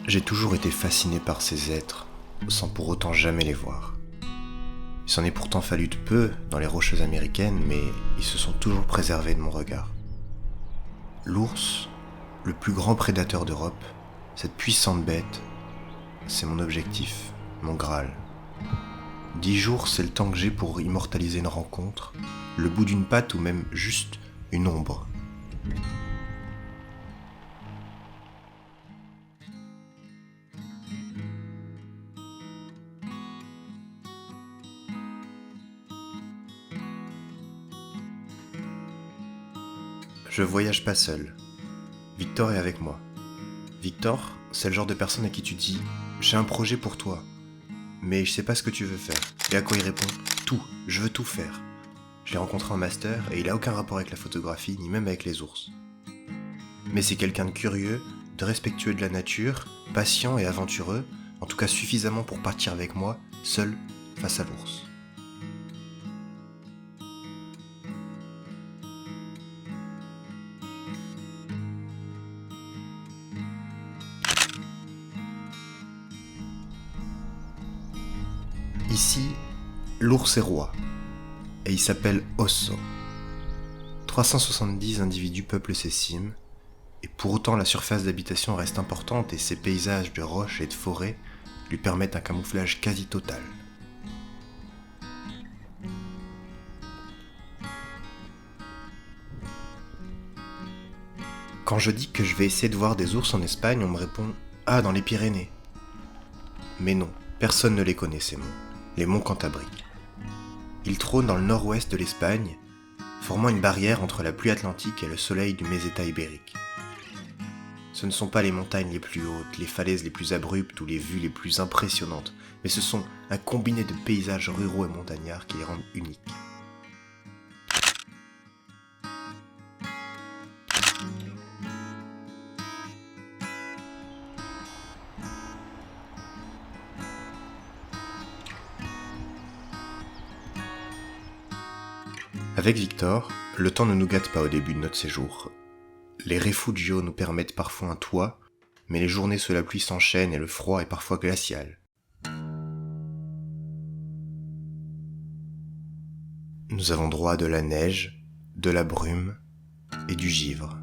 J'ai toujours été fasciné par ces êtres, sans pour autant jamais les voir. Il s'en est pourtant fallu de peu dans les rocheuses américaines, mais ils se sont toujours préservés de mon regard. L'ours, le plus grand prédateur d'Europe, cette puissante bête, c'est mon objectif, mon Graal. 10 jours, c'est le temps que j'ai pour immortaliser une rencontre, le bout d'une patte ou même juste une ombre. Je voyage pas seul. Victor est avec moi. Victor, c'est le genre de personne à qui tu dis « J'ai un projet pour toi, mais je sais pas ce que tu veux faire. » Et à quoi il répond « Tout, je veux tout faire. » Je l'ai rencontré en master et il a aucun rapport avec la photographie ni même avec les ours. Mais c'est quelqu'un de curieux, de respectueux de la nature, patient et aventureux, en tout cas suffisamment pour partir avec moi, seul, face à l'ours. Ici, l'ours est roi, et il s'appelle Osso. 370 individus peuplent ces cimes, et pour autant la surface d'habitation reste importante et ses paysages de roches et de forêts lui permettent un camouflage quasi total. Quand je dis que je vais essayer de voir des ours en Espagne, on me répond « Ah, dans les Pyrénées !» Mais non, personne ne les connaît ces monts, les monts Cantabriques. Ils trônent dans le nord-ouest de l'Espagne, formant une barrière entre la pluie atlantique et le soleil du Meseta ibérique. Ce ne sont pas les montagnes les plus hautes, les falaises les plus abruptes ou les vues les plus impressionnantes, mais ce sont un combiné de paysages ruraux et montagnards qui les rendent uniques. Avec Victor, le temps ne nous gâte pas au début de notre séjour. Les refugios nous permettent parfois un toit, mais les journées sous la pluie s'enchaînent et le froid est parfois glacial. Nous avons droit à de la neige, de la brume et du givre.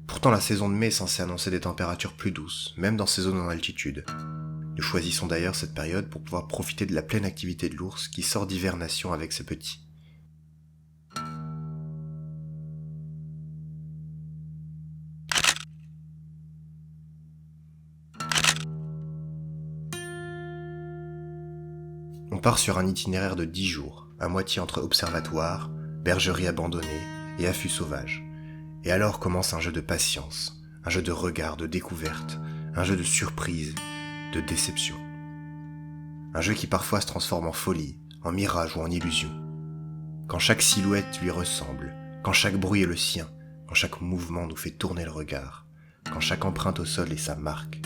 Pourtant la saison de mai est censée annoncer des températures plus douces, même dans ces zones en altitude. Nous choisissons d'ailleurs cette période pour pouvoir profiter de la pleine activité de l'ours qui sort d'hivernation avec ses petits. On part sur un itinéraire de 10 jours, à moitié entre observatoire, bergerie abandonnée et affût sauvage. Et alors commence un jeu de patience, un jeu de regard, de découverte, un jeu de surprise, de déception. Un jeu qui parfois se transforme en folie, en mirage ou en illusion. Quand chaque silhouette lui ressemble, quand chaque bruit est le sien, quand chaque mouvement nous fait tourner le regard, quand chaque empreinte au sol est sa marque,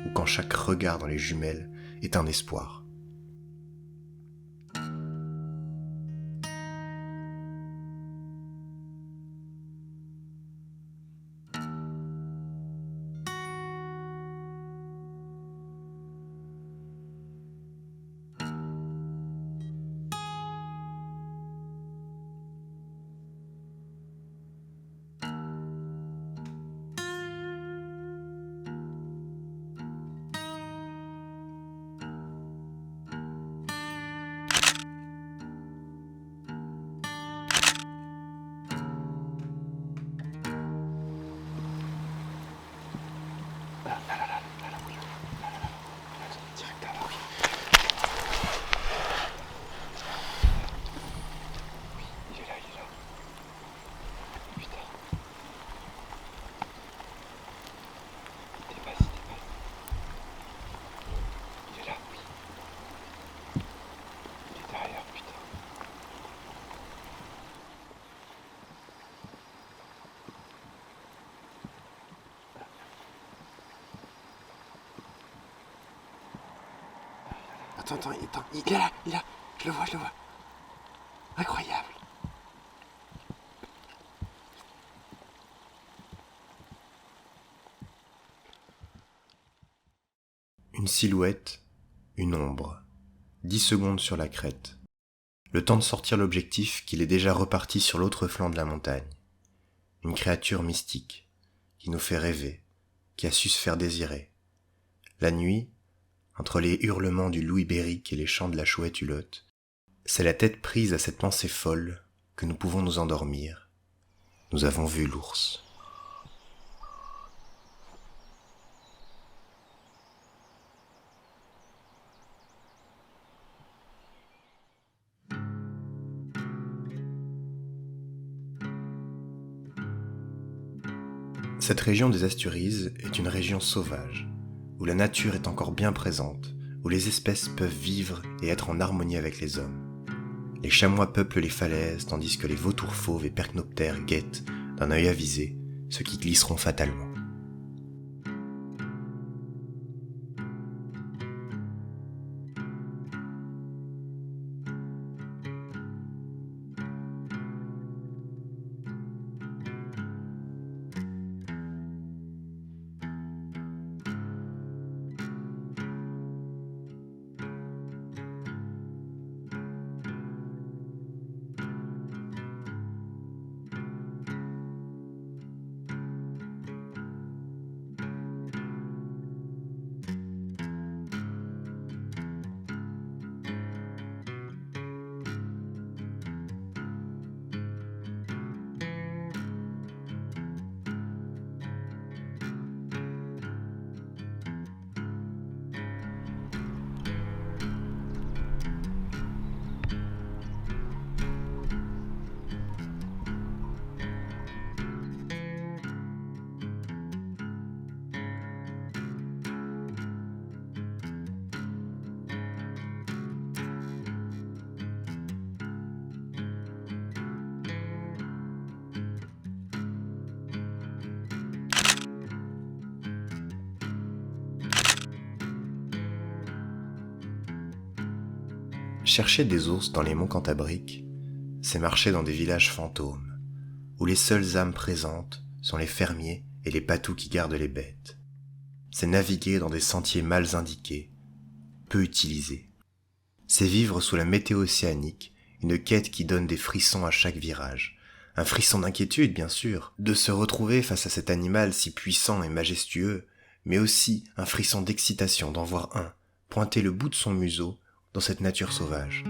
ou quand chaque regard dans les jumelles est un espoir. Attends, il est là, je le vois. Incroyable. Une silhouette, une ombre. 10 secondes sur la crête. Le temps de sortir l'objectif qu'il est déjà reparti sur l'autre flanc de la montagne. Une créature mystique, qui nous fait rêver, qui a su se faire désirer. La nuit, entre les hurlements du loup ibérique et les chants de la chouette hulotte, c'est la tête prise à cette pensée folle que nous pouvons nous endormir. Nous avons vu l'ours. Cette région des Asturies est une région sauvage, où la nature est encore bien présente, où les espèces peuvent vivre et être en harmonie avec les hommes. Les chamois peuplent les falaises, tandis que les vautours fauves et percnoptères guettent, d'un œil avisé, ceux qui glisseront fatalement. Chercher des ours dans les monts Cantabriques, c'est marcher dans des villages fantômes, où les seules âmes présentes sont les fermiers et les patous qui gardent les bêtes. C'est naviguer dans des sentiers mal indiqués, peu utilisés. C'est vivre sous la météo océanique, une quête qui donne des frissons à chaque virage. Un frisson d'inquiétude, bien sûr, de se retrouver face à cet animal si puissant et majestueux, mais aussi un frisson d'excitation d'en voir un pointer le bout de son museau dans cette nature sauvage.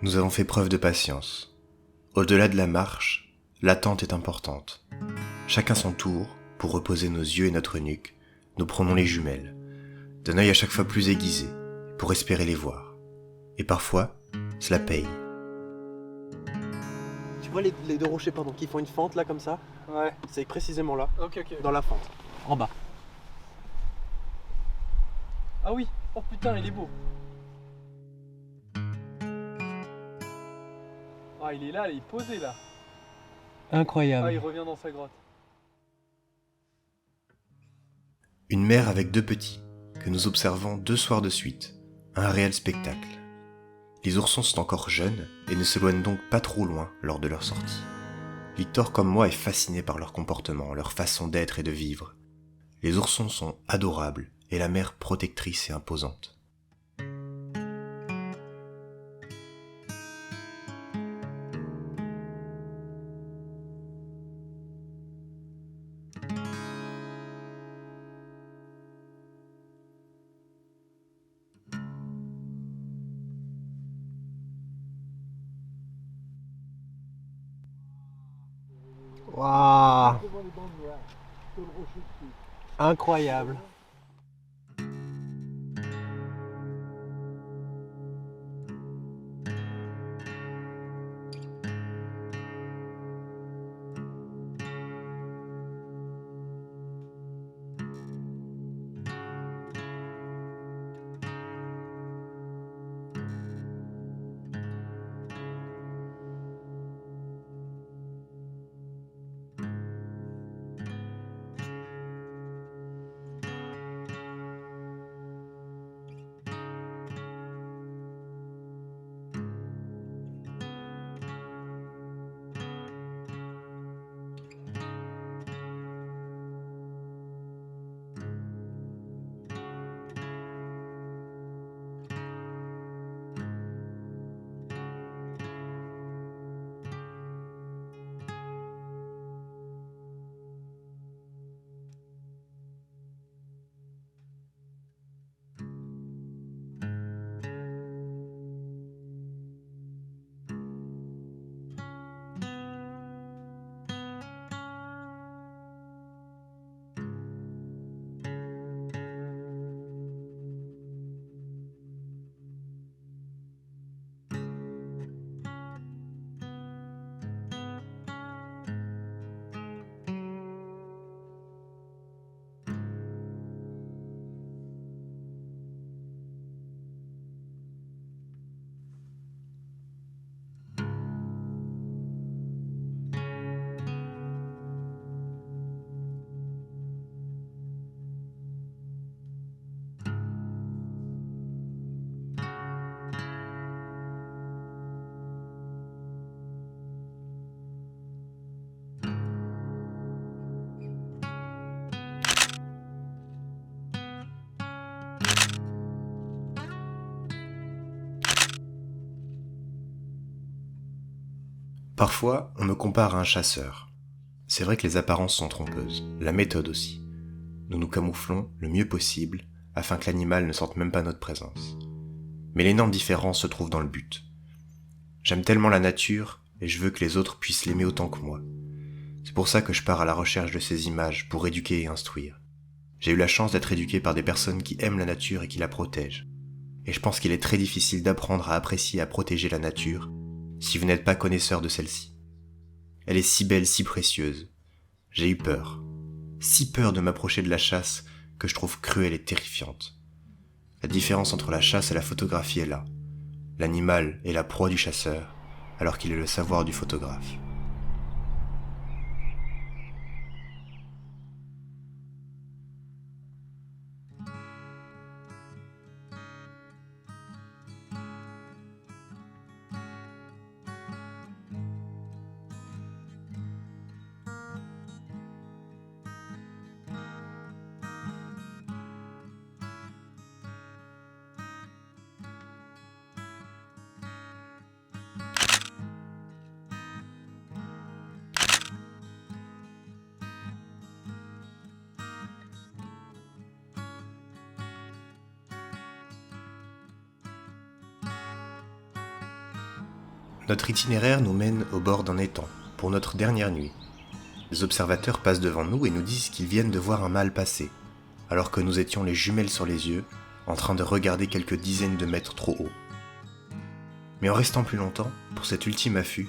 Nous avons fait preuve de patience. Au-delà de la marche, l'attente est importante. Chacun son tour, pour reposer nos yeux et notre nuque, nous prenons les jumelles, d'un œil à chaque fois plus aiguisé, pour espérer les voir. Et parfois, cela paye. Tu vois les deux rochers qui font une fente là comme ça? Ouais. C'est précisément là, Ok. dans la fente, en bas. Ah oui. Oh putain, il est beau. Ah, il est là, il est posé là. Incroyable. Ah, il revient dans sa grotte. Une mère avec 2 petits, que nous observons 2 soirs de suite. Un réel spectacle. Les oursons sont encore jeunes et ne s'éloignent donc pas trop loin lors de leur sortie. Victor, comme moi, est fasciné par leur comportement, leur façon d'être et de vivre. Les oursons sont adorables et la mère protectrice et imposante. Waouh. Devant les bandes noires, sur le rocher dessus. Incroyable. Parfois, on me compare à un chasseur. C'est vrai que les apparences sont trompeuses, la méthode aussi. Nous nous camouflons le mieux possible afin que l'animal ne sente même pas notre présence. Mais l'énorme différence se trouve dans le but. J'aime tellement la nature et je veux que les autres puissent l'aimer autant que moi. C'est pour ça que je pars à la recherche de ces images pour éduquer et instruire. J'ai eu la chance d'être éduqué par des personnes qui aiment la nature et qui la protègent. Et je pense qu'il est très difficile d'apprendre à apprécier et à protéger la nature si vous n'êtes pas connaisseur de celle-ci. Elle est si belle, si précieuse. J'ai eu peur. Si peur de m'approcher de la chasse que je trouve cruelle et terrifiante. La différence entre la chasse et la photographie est là. L'animal est la proie du chasseur, alors qu'il est le savoir du photographe. Notre itinéraire nous mène au bord d'un étang, pour notre dernière nuit. Les observateurs passent devant nous et nous disent qu'ils viennent de voir un mâle passer, alors que nous étions les jumelles sur les yeux, en train de regarder quelques dizaines de mètres trop haut. Mais en restant plus longtemps, pour cet ultime affût,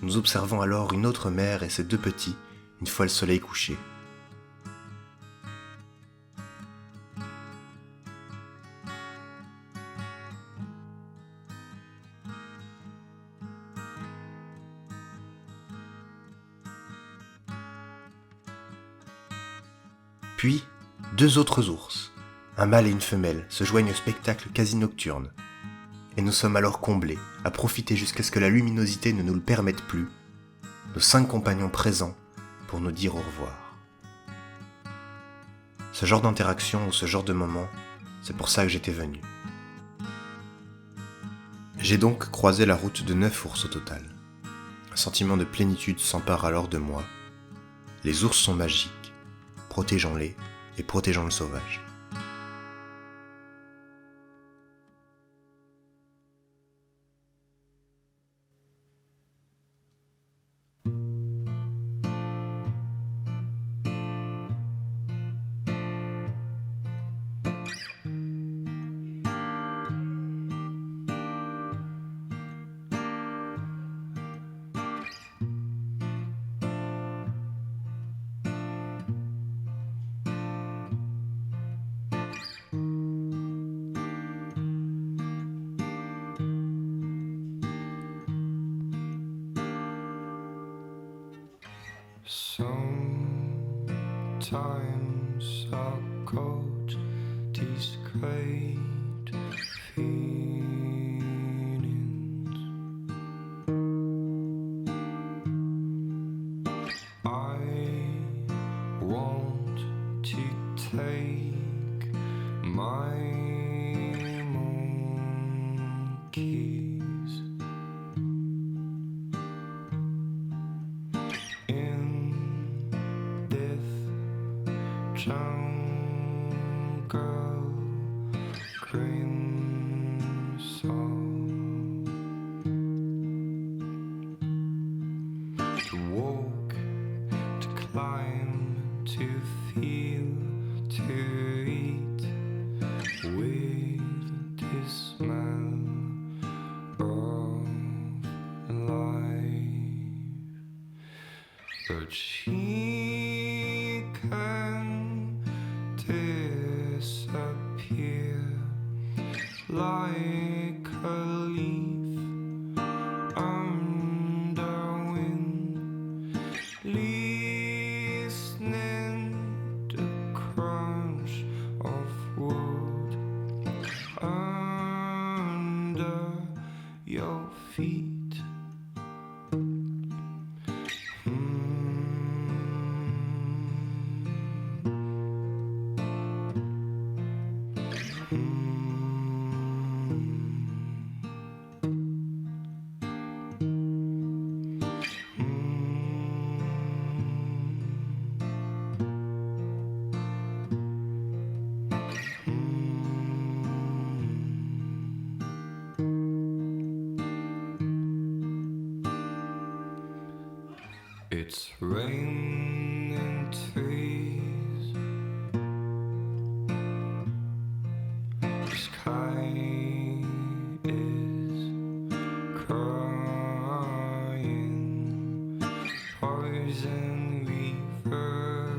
nous observons alors une autre mère et ses deux petits, une fois le soleil couché. Puis, deux autres ours, un mâle et une femelle, se joignent au spectacle quasi nocturne. Et nous sommes alors comblés, à profiter jusqu'à ce que la luminosité ne nous le permette plus, nos 5 compagnons présents pour nous dire au revoir. Ce genre d'interaction ou ce genre de moment, c'est pour ça que j'étais venu. J'ai donc croisé la route de 9 ours au total. Un sentiment de plénitude s'empare alors de moi. Les ours sont magiques. Protégeons-les et protégeons le sauvage. Sometimes I coach these great feelings. I want to take my monkeys in this jungle crimson, to walk, to climb, to feel, to eat with the smell of life. But she can disappear like a leaf under wind, listening to the crunch of wood under your feet. It's raining trees, the sky is crying, poison rivers,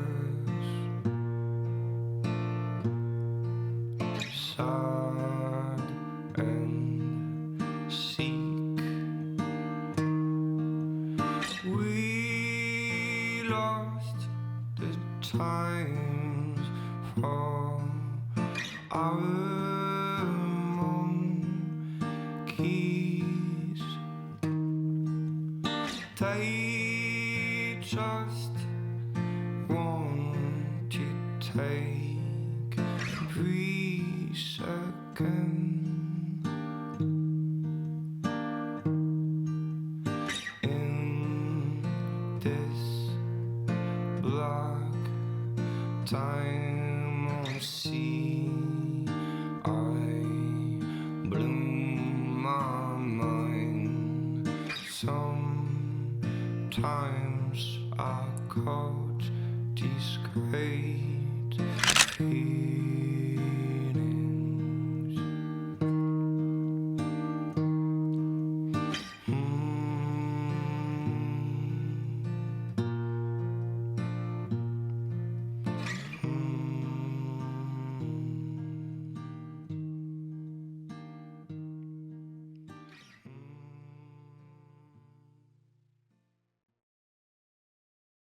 sad and seek. We lost the times for our monkeys. They just want to take a brief second in this black time on sea. I bloom my mind sometimes.